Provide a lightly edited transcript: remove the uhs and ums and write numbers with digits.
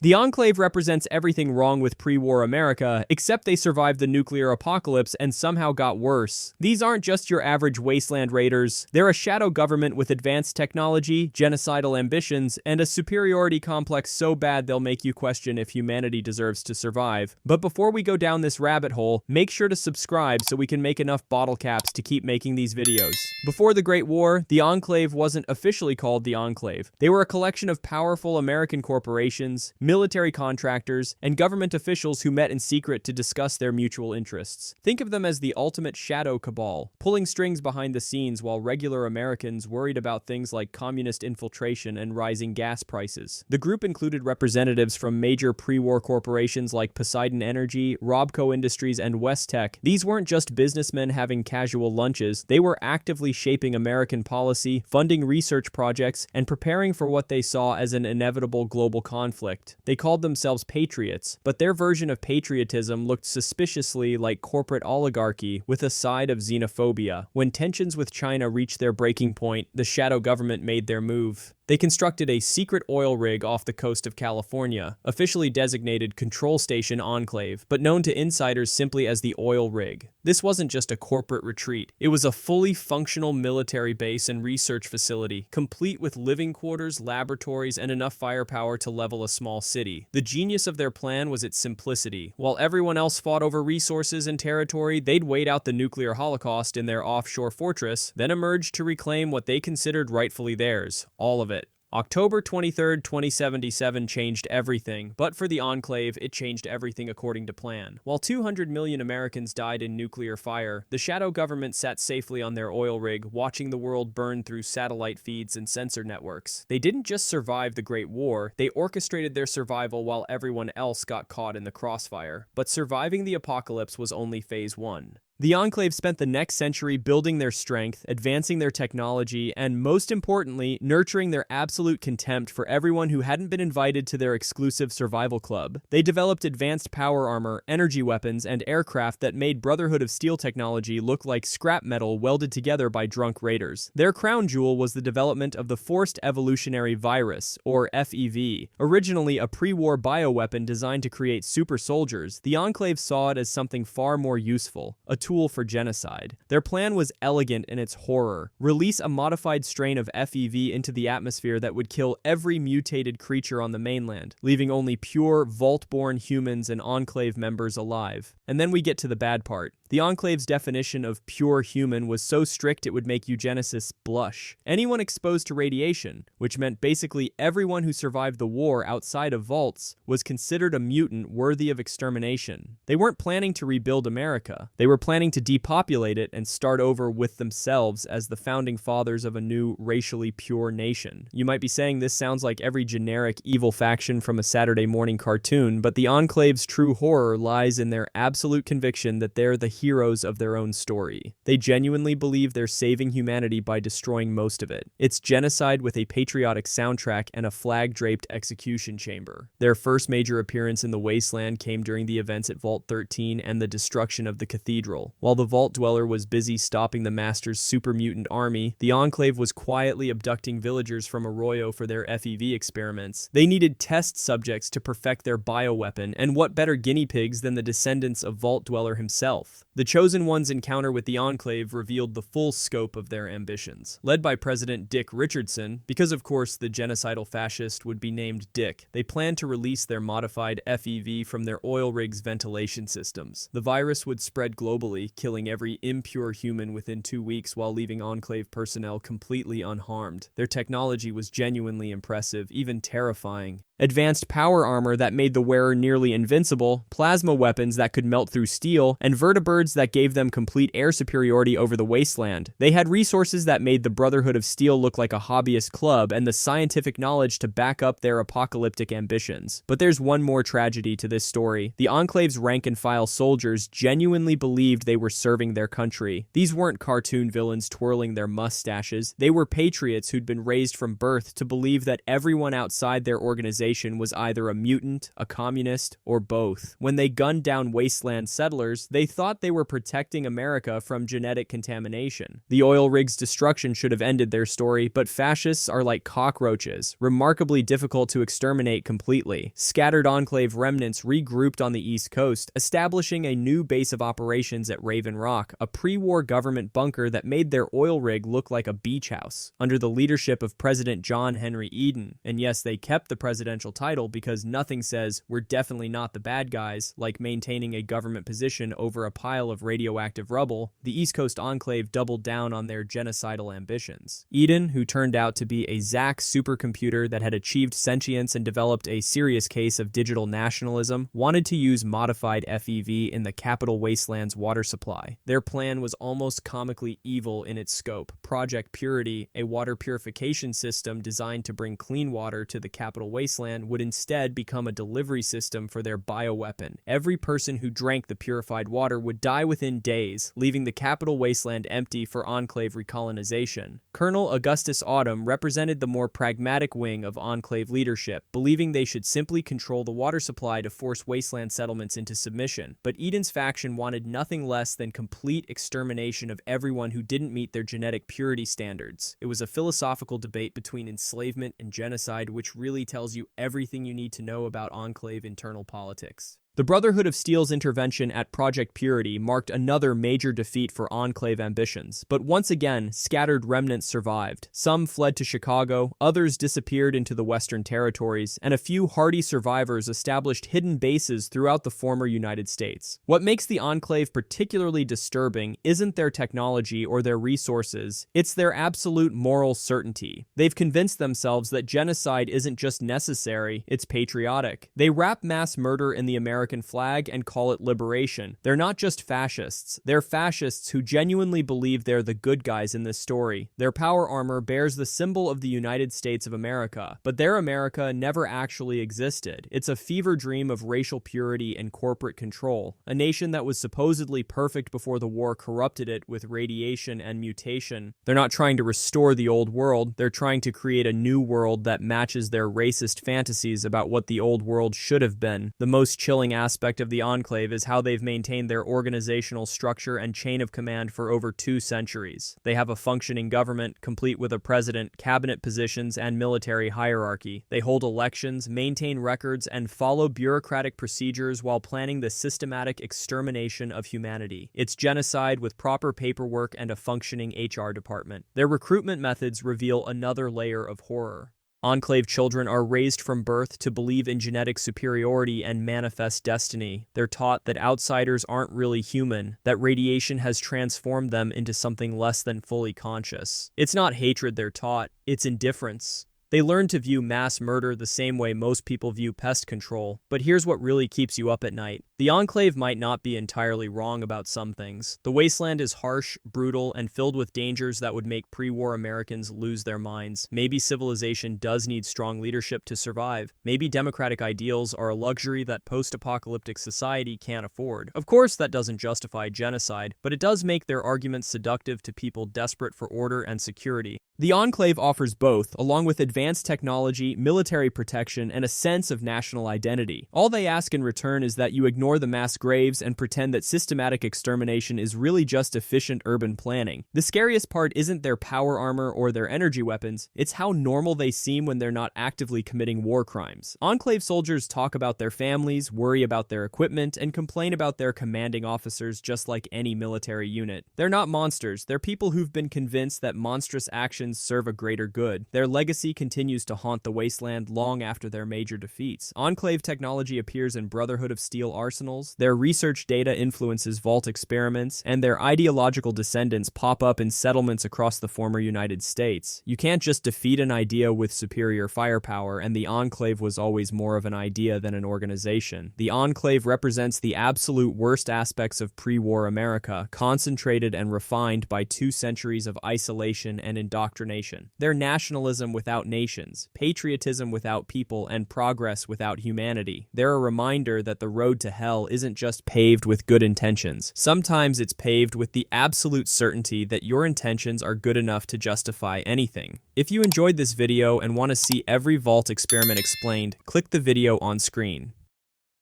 The Enclave represents everything wrong with pre-war America, except they survived the nuclear apocalypse and somehow got worse. These aren't just your average wasteland raiders. They're a shadow government with advanced technology, genocidal ambitions, and a superiority complex so bad they'll make you question if humanity deserves to survive. But before we go down this rabbit hole, make sure to subscribe so we can make enough bottle caps to keep making these videos. Before the Great War, the Enclave wasn't officially called the Enclave. They were a collection of powerful American corporations, military contractors, and government officials who met in secret to discuss their mutual interests. Think of them as the ultimate shadow cabal, pulling strings behind the scenes while regular Americans worried about things like communist infiltration and rising gas prices. The group included representatives from major pre-war corporations like Poseidon Energy, Robco Industries, and Westtech. These weren't just businessmen having casual lunches, they were actively shaping American policy, funding research projects, and preparing for what they saw as an inevitable global conflict. They called themselves patriots, but their version of patriotism looked suspiciously like corporate oligarchy with a side of xenophobia. When tensions with China reached their breaking point, the shadow government made their move. They constructed a secret oil rig off the coast of California, officially designated Control Station Enclave, but known to insiders simply as the oil rig. This wasn't just a corporate retreat. It was a fully functional military base and research facility, complete with living quarters, laboratories, and enough firepower to level a small city. The genius of their plan was its simplicity. While everyone else fought over resources and territory, they'd wait out the nuclear holocaust in their offshore fortress, then emerge to reclaim what they considered rightfully theirs, all of it. October 23, 2077 changed everything, but for the Enclave, it changed everything according to plan. While 200 million Americans died in nuclear fire, the shadow government sat safely on their oil rig, watching the world burn through satellite feeds and sensor networks. They didn't just survive the Great War, they orchestrated their survival while everyone else got caught in the crossfire. But surviving the apocalypse was only phase 1. The Enclave spent the next century building their strength, advancing their technology, and most importantly, nurturing their absolute contempt for everyone who hadn't been invited to their exclusive survival club. They developed advanced power armor, energy weapons, and aircraft that made Brotherhood of Steel technology look like scrap metal welded together by drunk raiders. Their crown jewel was the development of the Forced Evolutionary Virus, or FEV. Originally a pre-war bioweapon designed to create super soldiers, the Enclave saw it as something far more useful, a tool for genocide. Their plan was elegant in its horror. Release a modified strain of FEV into the atmosphere that would kill every mutated creature on the mainland, leaving only pure, vault-born humans and Enclave members alive. And then we get to the bad part. The Enclave's definition of pure human was so strict it would make eugenicists blush. Anyone exposed to radiation, which meant basically everyone who survived the war outside of vaults, was considered a mutant worthy of extermination. They weren't planning to rebuild America. They were planning to depopulate it and start over with themselves as the founding fathers of a new racially pure nation. You might be saying this sounds like every generic evil faction from a Saturday morning cartoon, but the Enclave's true horror lies in their absolute conviction that they're the heroes of their own story. They genuinely believe they're saving humanity by destroying most of it. It's genocide with a patriotic soundtrack and a flag-draped execution chamber. Their first major appearance in the wasteland came during the events at Vault 13 and the destruction of the cathedral. While the Vault Dweller was busy stopping the Master's super mutant army, the Enclave was quietly abducting villagers from Arroyo for their FEV experiments. They needed test subjects to perfect their bioweapon, and what better guinea pigs than the descendants of Vault Dweller himself? The Chosen One's encounter with the Enclave revealed the full scope of their ambitions. Led by President Dick Richardson, because of course the genocidal fascist would be named Dick, they planned to release their modified FEV from their oil rig's ventilation systems. The virus would spread globally, killing every impure human within 2 weeks while leaving Enclave personnel completely unharmed. Their technology was genuinely impressive, even terrifying. Advanced power armor that made the wearer nearly invincible, plasma weapons that could melt through steel, and vertibirds that gave them complete air superiority over the wasteland. They had resources that made the Brotherhood of Steel look like a hobbyist club and the scientific knowledge to back up their apocalyptic ambitions. But there's one more tragedy to this story. The Enclave's rank-and-file soldiers genuinely believed they were serving their country. These weren't cartoon villains twirling their mustaches. They were patriots who'd been raised from birth to believe that everyone outside their organization organization was either a mutant, a communist, or both. When they gunned down wasteland settlers, they thought they were protecting America from genetic contamination. The oil rig's destruction should have ended their story, but fascists are like cockroaches, remarkably difficult to exterminate completely. Scattered Enclave remnants regrouped on the East Coast, establishing a new base of operations at Raven Rock, a pre-war government bunker that made their oil rig look like a beach house, under the leadership of President John Henry Eden. And yes, they kept the presidential title because nothing says we're definitely not the bad guys like maintaining a government position over a pile of radioactive rubble. The East Coast Enclave doubled down on their genocidal ambitions. Eden, who turned out to be a Zach supercomputer that had achieved sentience and developed a serious case of digital nationalism, wanted to use modified FEV in the capital wasteland's water supply. Their plan was almost comically evil in its scope. Project Purity, a water purification system designed to bring clean water to the capital wasteland, would instead become a delivery system for their bioweapon. Every person who drank the purified water would die within days, leaving the capital wasteland empty for Enclave recolonization. Colonel Augustus Autumn represented the more pragmatic wing of Enclave leadership, believing they should simply control the water supply to force wasteland settlements into submission. But Eden's faction wanted nothing less than complete extermination of everyone who didn't meet their genetic purity standards. It was a philosophical debate between enslavement and genocide, which really tells you everything you need to know about Enclave internal politics. The Brotherhood of Steel's intervention at Project Purity marked another major defeat for Enclave ambitions, but once again, scattered remnants survived. Some fled to Chicago, others disappeared into the Western Territories, and a few hardy survivors established hidden bases throughout the former United States. What makes the Enclave particularly disturbing isn't their technology or their resources, it's their absolute moral certainty. They've convinced themselves that genocide isn't just necessary, it's patriotic. They wrap mass murder in the American flag and call it liberation. They're not just fascists. They're fascists who genuinely believe they're the good guys in this story. Their power armor bears the symbol of the United States of America, but their America never actually existed. It's a fever dream of racial purity and corporate control. A nation that was supposedly perfect before the war corrupted it with radiation and mutation. They're not trying to restore the old world. They're trying to create a new world that matches their racist fantasies about what the old world should have been. The most chilling aspect of the Enclave is how they've maintained their organizational structure and chain of command for over 2 centuries. They have a functioning government, complete with a president, cabinet positions, and military hierarchy. They hold elections, maintain records, and follow bureaucratic procedures while planning the systematic extermination of humanity. It's genocide with proper paperwork and a functioning HR department. Their recruitment methods reveal another layer of horror. Enclave children are raised from birth to believe in genetic superiority and manifest destiny. They're taught that outsiders aren't really human, that radiation has transformed them into something less than fully conscious. It's not hatred they're taught, it's indifference. They learn to view mass murder the same way most people view pest control. But here's what really keeps you up at night. The Enclave might not be entirely wrong about some things. The wasteland is harsh, brutal, and filled with dangers that would make pre-war Americans lose their minds. Maybe civilization does need strong leadership to survive. Maybe democratic ideals are a luxury that post-apocalyptic society can't afford. Of course, that doesn't justify genocide, but it does make their arguments seductive to people desperate for order and security. The Enclave offers both, along with advanced technology, military protection, and a sense of national identity. All they ask in return is that you ignore the mass graves and pretend that systematic extermination is really just efficient urban planning. The scariest part isn't their power armor or their energy weapons, it's how normal they seem when they're not actively committing war crimes. Enclave soldiers talk about their families, worry about their equipment, and complain about their commanding officers just like any military unit. They're not monsters, they're people who've been convinced that monstrous actions serve a greater good. Their legacy continues to haunt the wasteland long after their major defeats. Enclave technology appears in Brotherhood of Steel arsenals, their research data influences vault experiments, and their ideological descendants pop up in settlements across the former United States. You can't just defeat an idea with superior firepower, and the Enclave was always more of an idea than an organization. The Enclave represents the absolute worst aspects of pre-war America, concentrated and refined by 2 centuries of isolation and indoctrination. indoctrination. They're nationalism without nations, patriotism without people, and progress without humanity. They're a reminder that the road to hell isn't just paved with good intentions. Sometimes it's paved with the absolute certainty that your intentions are good enough to justify anything. If you enjoyed this video and want to see every vault experiment explained, click the video on screen.